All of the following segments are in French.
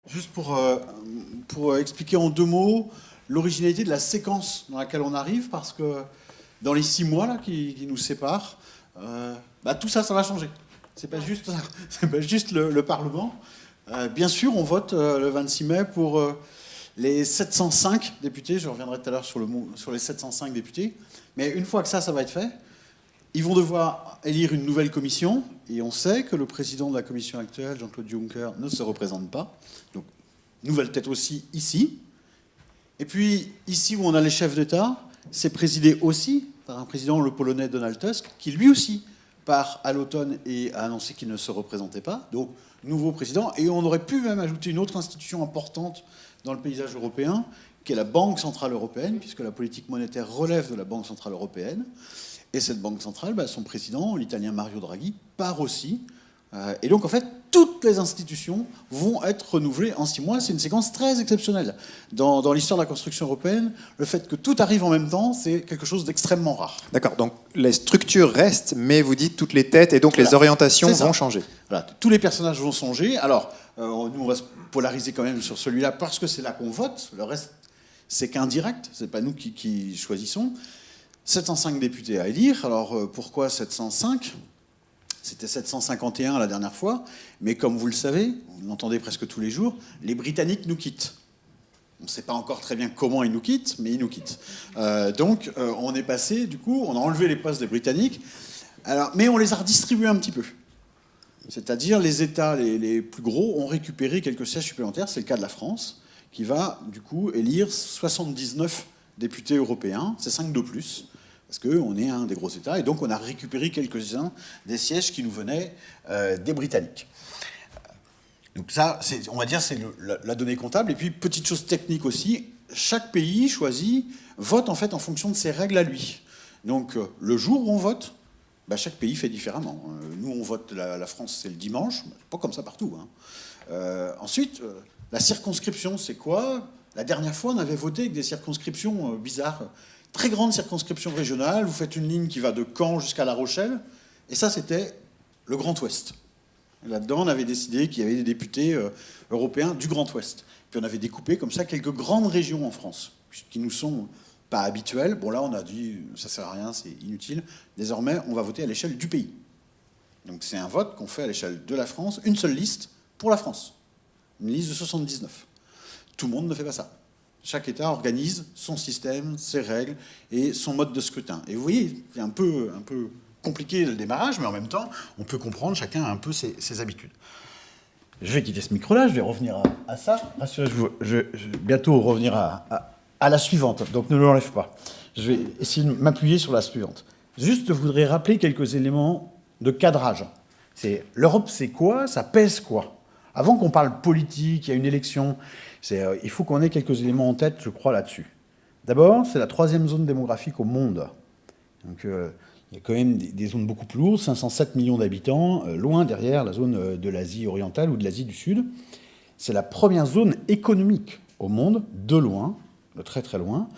Juste pour expliquer en 2 mots l'originalité de la séquence dans laquelle on arrive, parce que dans les 6 mois là, qui nous séparent, tout ça, ça va changer. C'est pas juste, c'est pas juste le Parlement. Bien sûr, on vote le 26 mai pour les 705 députés. Je reviendrai tout à l'heure sur les 705 députés. Mais une fois que ça va être fait, ils vont devoir élire une nouvelle commission. Et on sait que le président de la commission actuelle, Jean-Claude Juncker, ne se représente pas. Donc, nouvelle tête aussi ici. Et puis, ici où on a les chefs d'État, c'est présidé aussi par un président, le Polonais Donald Tusk, qui lui aussi part à l'automne et a annoncé qu'il ne se représentait pas. Donc, nouveau président. Et on aurait pu même ajouter une autre institution importante dans le paysage européen, qui est la Banque Centrale Européenne, puisque la politique monétaire relève de la Banque Centrale Européenne. Et cette Banque Centrale, son président, l'Italien Mario Draghi, part aussi. Et donc, en fait, toutes les institutions vont être renouvelées en 6 mois. C'est une séquence très exceptionnelle. Dans l'histoire de la construction européenne, le fait que tout arrive en même temps, c'est quelque chose d'extrêmement rare. D'accord, donc les structures restent, mais vous dites toutes les têtes, et donc voilà, les orientations vont changer. Voilà, tous les personnages vont changer. Alors, nous, on va se polariser quand même sur celui-là, parce que c'est là qu'on vote. Le reste, c'est qu'indirect. C'est pas nous qui choisissons. 705 députés à élire. Alors, pourquoi 705 ? C'était 751 la dernière fois, mais comme vous le savez, vous l'entendez presque tous les jours, les Britanniques nous quittent. On ne sait pas encore très bien comment ils nous quittent, mais ils nous quittent. Donc on est passé, du coup, on a enlevé les postes des Britanniques, mais on les a redistribués un petit peu. C'est-à-dire les États les plus gros ont récupéré quelques sièges supplémentaires, c'est le cas de la France, qui va du coup élire 79 députés européens, c'est 5 de plus. Parce qu'on est un des gros États, et donc on a récupéré quelques-uns des sièges qui nous venaient des Britanniques. Donc ça, on va dire, c'est la donnée comptable. Et puis, petite chose technique aussi, chaque pays vote en fait en fonction de ses règles à lui. Donc, le jour où on vote, chaque pays fait différemment. Nous, on vote, la France, c'est le dimanche, pas comme ça partout. Ensuite, la circonscription, c'est quoi ? La dernière fois, on avait voté avec des circonscriptions bizarres. Très grande circonscription régionale, vous faites une ligne qui va de Caen jusqu'à La Rochelle, et ça, c'était le Grand Ouest. Là-dedans, on avait décidé qu'il y avait des députés européens du Grand Ouest. Puis on avait découpé comme ça quelques grandes régions en France, qui nous sont pas habituelles. Bon, là, on a dit, ça sert à rien, c'est inutile. Désormais, on va voter à l'échelle du pays. Donc c'est un vote qu'on fait à l'échelle de la France, une seule liste pour la France. Une liste de 79. Tout le monde ne fait pas ça. Chaque État organise son système, ses règles et son mode de scrutin. Et vous voyez, c'est un peu compliqué le démarrage, mais en même temps, on peut comprendre, chacun a un peu ses habitudes. Je vais quitter ce micro-là, je vais revenir à ça. Rassurez-vous, je vais bientôt revenir à la suivante, donc ne l'enlève pas. Je vais essayer de m'appuyer sur la suivante. Juste, je voudrais rappeler quelques éléments de cadrage. L'Europe, c'est quoi ? Ça pèse quoi ? Avant qu'on parle politique, il y a une élection, il faut qu'on ait quelques éléments en tête, je crois, là-dessus. D'abord, c'est la 3e zone démographique au monde. Donc, il y a quand même des zones beaucoup plus lourdes, 507 millions d'habitants, loin derrière la zone de l'Asie orientale ou de l'Asie du Sud. C'est la première zone économique au monde, de loin, de très très loin.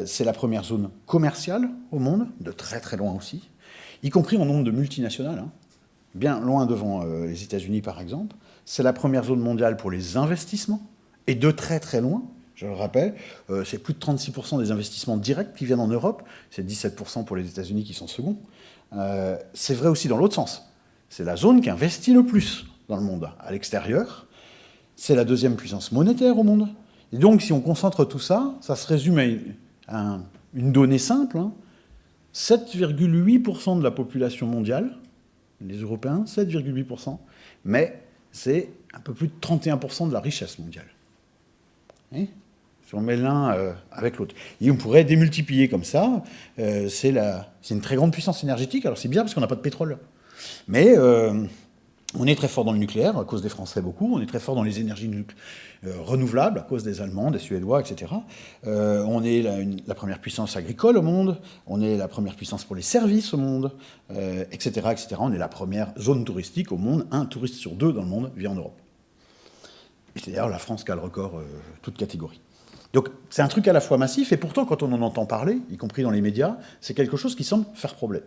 C'est la première zone commerciale au monde, de très très loin aussi, y compris en nombre de multinationales, bien loin devant les États-Unis par exemple. C'est la première zone mondiale pour les investissements, et de très très loin, je le rappelle, c'est plus de 36% des investissements directs qui viennent en Europe, c'est 17% pour les États-Unis qui sont seconds. C'est vrai aussi dans l'autre sens. C'est la zone qui investit le plus dans le monde à l'extérieur. C'est la 2e puissance monétaire au monde. Et donc, si on concentre tout ça, ça se résume à une donnée simple. 7,8% de la population mondiale, les Européens, 7,8%, mais c'est un peu plus de 31% de la richesse mondiale. Et si on met l'un avec l'autre. Et on pourrait démultiplier comme ça. C'est une très grande puissance énergétique. Alors c'est bien parce qu'on n'a pas de pétrole. Mais on est très fort dans le nucléaire, à cause des Français beaucoup. On est très fort dans les énergies renouvelables, à cause des Allemands, des Suédois, etc. On est la première puissance agricole au monde. On est la première puissance pour les services au monde, etc., etc. On est la première zone touristique au monde. 1 touriste sur 2 dans le monde vit en Europe. Et c'est d'ailleurs la France qui a le record, toute catégorie. Donc c'est un truc à la fois massif, et pourtant, quand on en entend parler, y compris dans les médias, c'est quelque chose qui semble faire problème.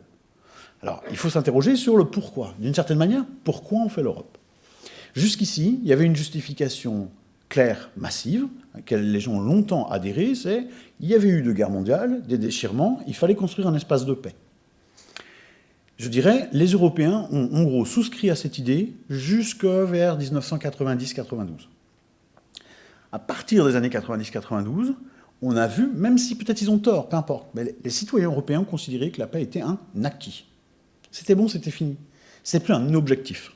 Alors, il faut s'interroger sur le pourquoi. D'une certaine manière, pourquoi on fait l'Europe ? Jusqu'ici, il y avait une justification claire, massive, à laquelle les gens ont longtemps adhéré, c'est il y avait eu 2 guerres mondiales, des déchirements, il fallait construire un espace de paix. Je dirais, les Européens ont en gros souscrit à cette idée jusque vers 1990-92. À partir des années 90-92, on a vu, même si peut-être ils ont tort, peu importe, mais les citoyens européens ont considéré que la paix était un acquis. C'était bon, c'était fini. C'est plus un objectif.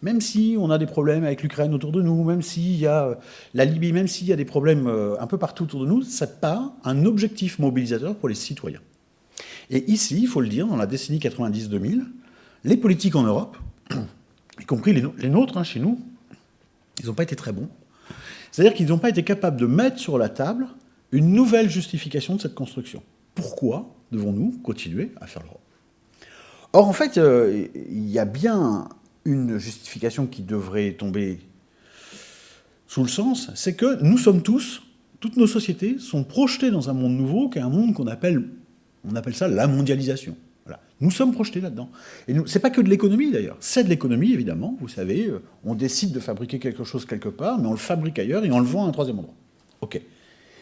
Même si on a des problèmes avec l'Ukraine autour de nous, même s'il y a la Libye, même s'il y a des problèmes un peu partout autour de nous, ce n'est pas un objectif mobilisateur pour les citoyens. Et ici, il faut le dire, dans la décennie 90-2000, les politiques en Europe, y compris les nôtres, chez nous, ils n'ont pas été très bons. C'est-à-dire qu'ils n'ont pas été capables de mettre sur la table une nouvelle justification de cette construction. Pourquoi devons-nous continuer à faire l'Europe ? Or, en fait, il y a bien une justification qui devrait tomber sous le sens, c'est que nous sommes toutes nos sociétés sont projetées dans un monde nouveau, qui est un monde on appelle ça la mondialisation. Voilà. Nous sommes projetés là-dedans. Et c'est pas que de l'économie d'ailleurs, c'est de l'économie évidemment, vous savez, on décide de fabriquer quelque chose quelque part, mais on le fabrique ailleurs et on le vend à un troisième endroit. Ok.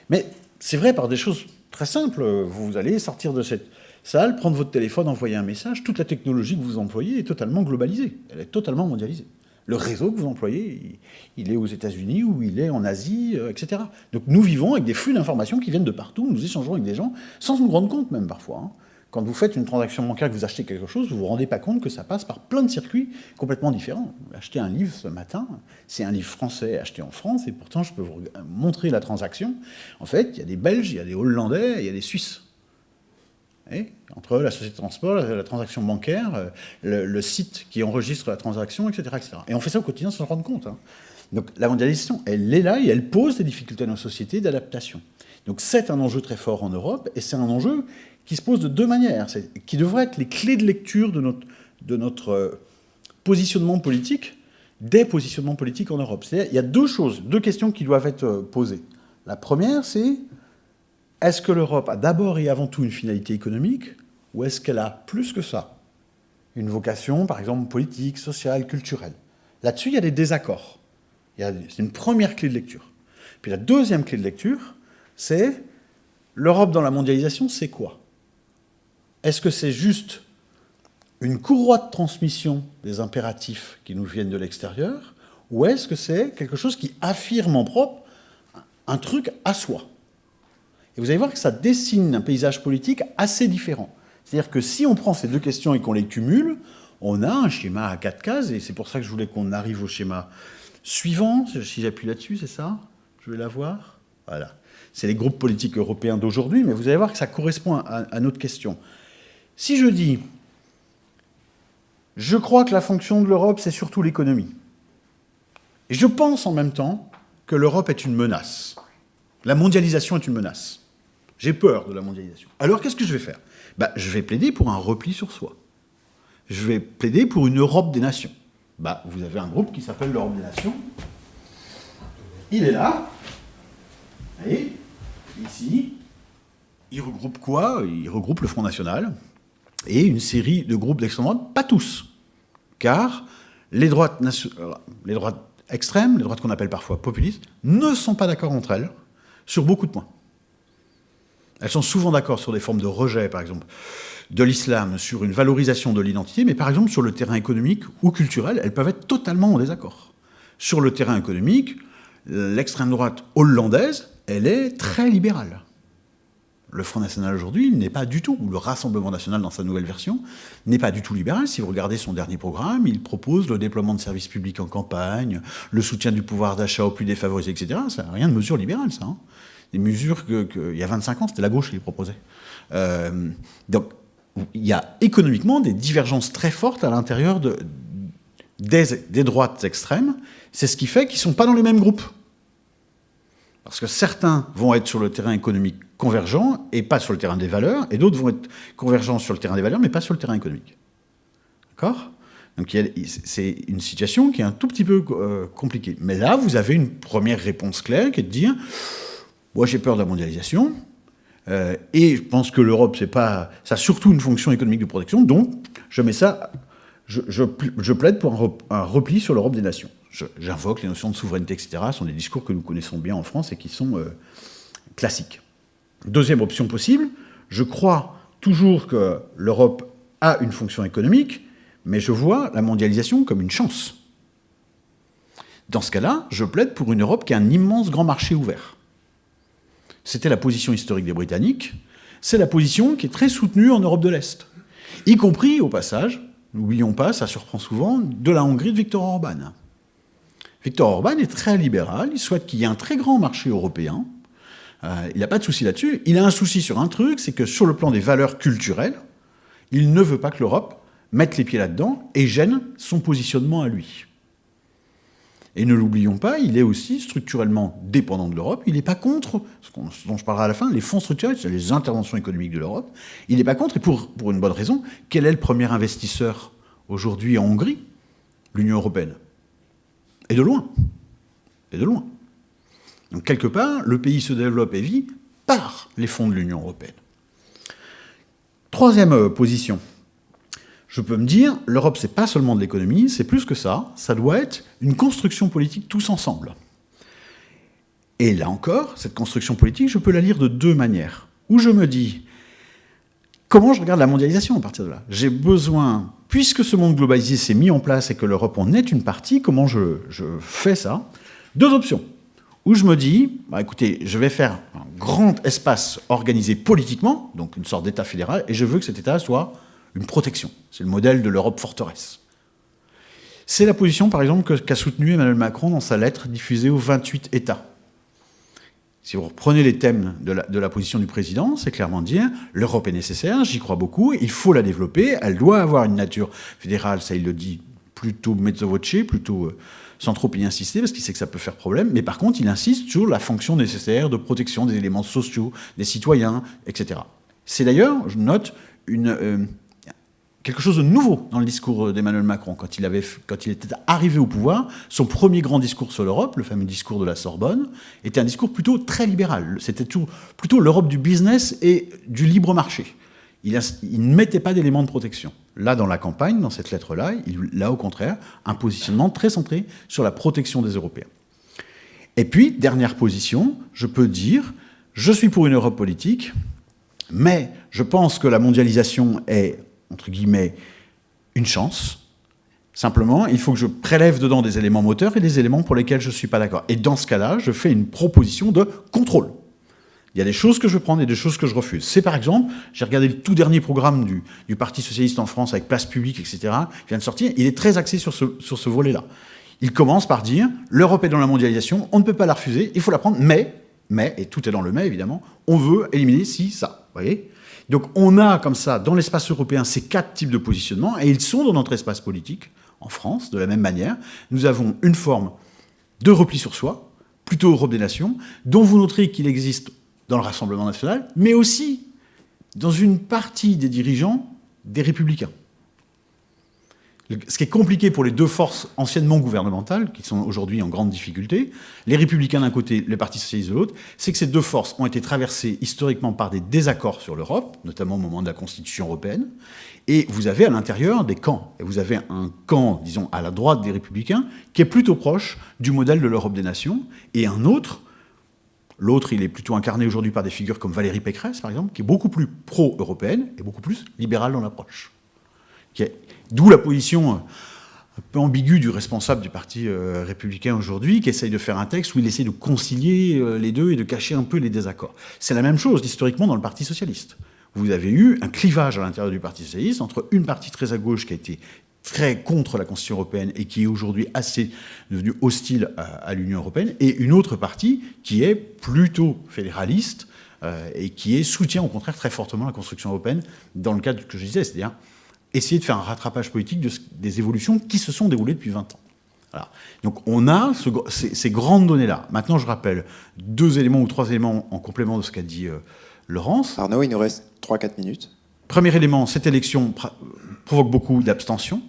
Mais c'est vrai par des choses très simples, vous allez sortir de cette salle, prendre votre téléphone, envoyer un message, toute la technologie que vous employez est totalement globalisée, elle est totalement mondialisée. Le réseau que vous employez, il est aux États-Unis ou il est en Asie, etc. Donc nous vivons avec des flux d'informations qui viennent de partout, nous échangeons avec des gens sans nous rendre compte même parfois. Hein. Quand vous faites une transaction bancaire, que vous achetez quelque chose, vous ne vous rendez pas compte que ça passe par plein de circuits complètement différents. Vous achetez un livre ce matin, c'est un livre français acheté en France, et pourtant je peux vous montrer la transaction. En fait, il y a des Belges, il y a des Hollandais, il y a des Suisses. Et entre la société de transport, la transaction bancaire, le site qui enregistre la transaction, etc., etc. Et on fait ça au quotidien sans se rendre compte. Hein. Donc la mondialisation, elle est là et elle pose des difficultés à nos sociétés d'adaptation. Donc c'est un enjeu très fort en Europe et c'est un enjeu qui se pose de 2 manières, qui devrait être les clés de lecture de notre positionnement politique, des positionnements politiques en Europe. C'est-à-dire, il y a 2 questions qui doivent être posées. La première, c'est est-ce que l'Europe a d'abord et avant tout une finalité économique ou est-ce qu'elle a plus que ça une vocation, par exemple, politique, sociale, culturelle? Là-dessus, il y a des désaccords. C'est une première clé de lecture. Puis la deuxième clé de lecture, c'est l'Europe dans la mondialisation, c'est quoi? Est-ce que c'est juste une courroie de transmission des impératifs qui nous viennent de l'extérieur ou est-ce que c'est quelque chose qui affirme en propre un truc à soi? Et vous allez voir que ça dessine un paysage politique assez différent. C'est-à-dire que si on prend ces 2 questions et qu'on les cumule, on a un schéma à 4 cases, et c'est pour ça que je voulais qu'on arrive au schéma suivant. Si j'appuie là-dessus, c'est ça? Je vais l'avoir. Voilà. C'est les groupes politiques européens d'aujourd'hui, mais vous allez voir que ça correspond à notre question. Si je dis, je crois que la fonction de l'Europe, c'est surtout l'économie. Et je pense en même temps que l'Europe est une menace. La mondialisation est une menace. J'ai peur de la mondialisation. Alors, qu'est-ce que je vais faire? Je vais plaider pour un repli sur soi. Je vais plaider pour une Europe des nations. Vous avez un groupe qui s'appelle l'Europe des nations. Il est là. Vous voyez, ici. Il regroupe quoi? Il regroupe le Front National et une série de groupes d'extrême droite, pas tous. Car les droites extrêmes, les droites qu'on appelle parfois populistes, ne sont pas d'accord entre elles sur beaucoup de points. Elles sont souvent d'accord sur des formes de rejet, par exemple, de l'islam, sur une valorisation de l'identité, mais par exemple sur le terrain économique ou culturel, elles peuvent être totalement en désaccord. Sur le terrain économique, l'extrême droite hollandaise, elle est très libérale. Le Front National aujourd'hui n'est pas du tout, ou le Rassemblement National dans sa nouvelle version, n'est pas du tout libéral. Si vous regardez son dernier programme, il propose le déploiement de services publics en campagne, le soutien du pouvoir d'achat aux plus défavorisés, etc. Ça n'a rien de mesure libérale, ça. Hein. Des mesures qu'il y a 25 ans, c'était la gauche qui les proposait. Donc, il y a économiquement des divergences très fortes à l'intérieur des droites extrêmes. C'est ce qui fait qu'ils ne sont pas dans les mêmes groupes. Parce que certains vont être sur le terrain économique convergent et pas sur le terrain des valeurs, et d'autres vont être convergents sur le terrain des valeurs, mais pas sur le terrain économique. D'accord? Donc c'est une situation qui est un tout petit peu compliquée. Mais là, vous avez une première réponse claire qui est de dire « Moi, j'ai peur de la mondialisation, et je pense que l'Europe, ça a surtout une fonction économique de protection, donc je mets ça, je plaide pour un repli sur l'Europe des nations. » j'invoque les notions de souveraineté, etc. Ce sont des discours que nous connaissons bien en France et qui sont classiques. Deuxième option possible, je crois toujours que l'Europe a une fonction économique, mais je vois la mondialisation comme une chance. Dans ce cas-là, je plaide pour une Europe qui a un immense grand marché ouvert. C'était la position historique des Britanniques, c'est la position qui est très soutenue en Europe de l'Est, y compris, au passage, n'oublions pas, ça surprend souvent, de la Hongrie de Viktor Orban. Viktor Orban est très libéral, il souhaite qu'il y ait un très grand marché européen, il n'a pas de souci là-dessus, il a un souci sur un truc, c'est que sur le plan des valeurs culturelles, il ne veut pas que l'Europe mette les pieds là-dedans et gêne son positionnement à lui. Et ne l'oublions pas, il est aussi structurellement dépendant de l'Europe. Il n'est pas contre, ce dont je parlerai à la fin, les fonds structurels, c'est les interventions économiques de l'Europe. Il n'est pas contre, et pour une bonne raison. Quel est le premier investisseur aujourd'hui en Hongrie? L'Union européenne. Et de loin. Et de loin. Donc quelque part, le pays se développe et vit par les fonds de l'Union européenne. Troisième position. Je peux me dire, l'Europe, c'est pas seulement de l'économie, c'est plus que ça. Ça doit être une construction politique tous ensemble. Et là encore, cette construction politique, je peux la lire de deux manières. Où je me dis, comment je regarde la mondialisation à partir de là? J'ai besoin, puisque ce monde globalisé s'est mis en place et que l'Europe en est une partie, comment je fais ça? Deux options. Où je me dis, écoutez, je vais faire un grand espace organisé politiquement, donc une sorte d'État fédéral, et je veux que cet État soit une protection. C'est le modèle de l'Europe forteresse. C'est la position, par exemple, qu'a soutenue Emmanuel Macron dans sa lettre diffusée aux 28 États. Si vous reprenez les thèmes de la position du président, c'est clairement de dire l'Europe est nécessaire, j'y crois beaucoup, il faut la développer, elle doit avoir une nature fédérale, ça il le dit plutôt mezzo voce, plutôt sans trop y insister, parce qu'il sait que ça peut faire problème, mais par contre il insiste sur la fonction nécessaire de protection des éléments sociaux, des citoyens, etc. C'est d'ailleurs, je note, quelque chose de nouveau dans le discours d'Emmanuel Macron. Quand il était arrivé au pouvoir, son premier grand discours sur l'Europe, le fameux discours de la Sorbonne, était un discours plutôt très libéral. C'était plutôt l'Europe du business et du libre marché. Il ne mettait pas d'éléments de protection. Là, dans la campagne, dans cette lettre-là, il a au contraire un positionnement très centré sur la protection des Européens. Et puis, dernière position, je peux dire, je suis pour une Europe politique, mais je pense que la mondialisation est, entre guillemets, une chance. Simplement, il faut que je prélève dedans des éléments moteurs et des éléments pour lesquels je ne suis pas d'accord. Et dans ce cas-là, je fais une proposition de contrôle. Il y a des choses que je prends et des choses que je refuse. C'est par exemple, j'ai regardé le tout dernier programme du Parti socialiste en France avec Place Publique, etc., qui vient de sortir, il est très axé sur ce volet-là. Il commence par dire, l'Europe est dans la mondialisation, on ne peut pas la refuser, il faut la prendre, mais, et tout est dans le mais évidemment, on veut éliminer si, ça, vous voyez ? Donc on a comme ça, dans l'espace européen, ces 4 types de positionnements, et ils sont dans notre espace politique, en France, de la même manière. Nous avons une forme de repli sur soi, plutôt Europe des nations, dont vous noterez qu'il existe dans le Rassemblement national, mais aussi dans une partie des dirigeants des Républicains. Ce qui est compliqué pour les deux forces anciennement gouvernementales, qui sont aujourd'hui en grande difficulté, les Républicains d'un côté, les partis socialistes de l'autre, c'est que ces deux forces ont été traversées historiquement par des désaccords sur l'Europe, notamment au moment de la Constitution européenne, et vous avez à l'intérieur des camps. Et vous avez un camp, disons, à la droite des Républicains, qui est plutôt proche du modèle de l'Europe des nations, et un autre, l'autre, il est plutôt incarné aujourd'hui par des figures comme Valérie Pécresse, par exemple, qui est beaucoup plus pro-européenne et beaucoup plus libérale dans l'approche. D'où la position un peu ambiguë du responsable du Parti républicain aujourd'hui, qui essaye de faire un texte où il essaie de concilier les deux et de cacher un peu les désaccords. C'est la même chose historiquement dans le Parti socialiste. Vous avez eu un clivage à l'intérieur du Parti socialiste entre une partie très à gauche qui a été très contre la Constitution européenne et qui est aujourd'hui assez devenue hostile à l'Union européenne, et une autre partie qui est plutôt fédéraliste et qui soutient au contraire très fortement la construction européenne dans le cadre que je disais, c'est-à-dire essayer de faire un rattrapage politique des évolutions qui se sont déroulées depuis 20 ans. Voilà. Donc on a ces grandes données-là. Maintenant, je rappelle 2 éléments ou 3 éléments en complément de ce qu'a dit Laurence. Arnaud, il nous reste 3-4 minutes. Premier élément, cette élection provoque beaucoup d'abstention.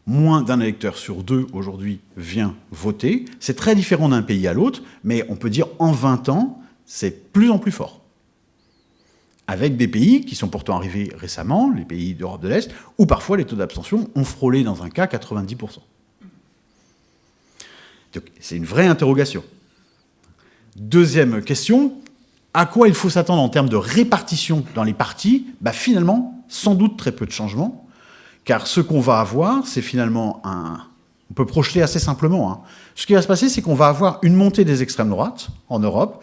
Moins d'un électeur sur 2 aujourd'hui vient voter. C'est très différent d'un pays à l'autre, mais on peut dire en 20 ans, c'est plus en plus fort. Avec des pays qui sont pourtant arrivés récemment, les pays d'Europe de l'Est, où parfois les taux d'abstention ont frôlé dans un cas 90%. Donc, c'est une vraie interrogation. Deuxième question, à quoi il faut s'attendre en termes de répartition dans les partis ? Finalement, sans doute très peu de changements, car ce qu'on va avoir, c'est finalement on peut projeter assez simplement. Hein. Ce qui va se passer, c'est qu'on va avoir une montée des extrêmes droites en Europe.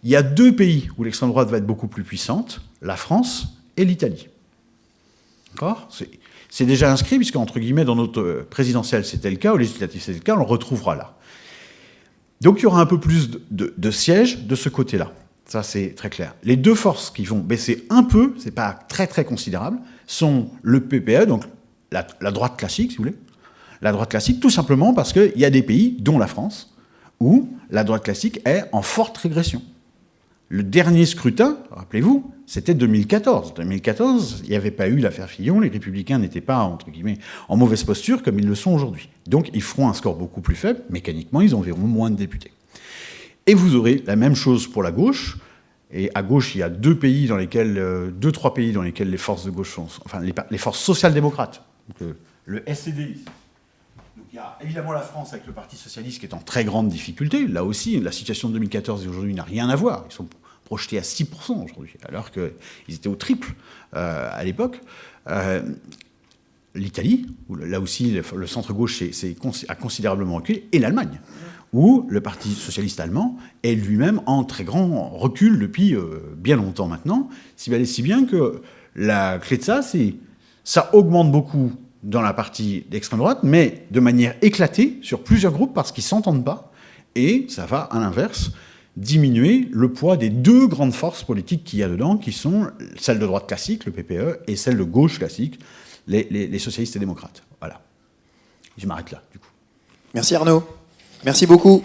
Il y a 2 pays où l'extrême droite va être beaucoup plus puissante, la France et l'Italie. D'accord ? C'est déjà inscrit, puisque, entre guillemets, dans notre présidentielle, c'était le cas, au législatif, c'était le cas, on le retrouvera là. Donc, il y aura un peu plus de sièges de ce côté-là. Ça, c'est très clair. Les 2 forces qui vont baisser un peu, c'est pas très, très considérable, sont le PPE, donc la droite classique, si vous voulez. La droite classique, tout simplement parce qu'il y a des pays, dont la France, où la droite classique est en forte régression. Le dernier scrutin, rappelez-vous, c'était 2014. 2014, il n'y avait pas eu l'affaire Fillon, les Républicains n'étaient pas, entre guillemets, en mauvaise posture comme ils le sont aujourd'hui. Donc ils feront un score beaucoup plus faible, mécaniquement, ils enverront moins de députés. Et vous aurez la même chose pour la gauche, et à gauche, il y a 3 pays dans lesquels les forces de gauche sont, enfin les forces social-démocrates, donc le SED. Donc il y a évidemment la France avec le Parti socialiste qui est en très grande difficulté. Là aussi, la situation de 2014 et aujourd'hui n'a rien à voir. Ils sont projetés à 6% aujourd'hui, alors qu'ils étaient au triple à l'époque. L'Italie, où là aussi le centre-gauche a considérablement reculé, et l'Allemagne, où le Parti socialiste allemand est lui-même en très grand recul depuis bien longtemps maintenant, si bien que la clé de ça, c'est ça augmente beaucoup dans la partie d'extrême droite, mais de manière éclatée sur plusieurs groupes parce qu'ils ne s'entendent pas, et ça va, à l'inverse, diminuer le poids des 2 grandes forces politiques qu'il y a dedans, qui sont celle de droite classique, le PPE, et celle de gauche classique, les socialistes et démocrates. Voilà. Je m'arrête là, du coup. Merci Arnaud. Merci beaucoup.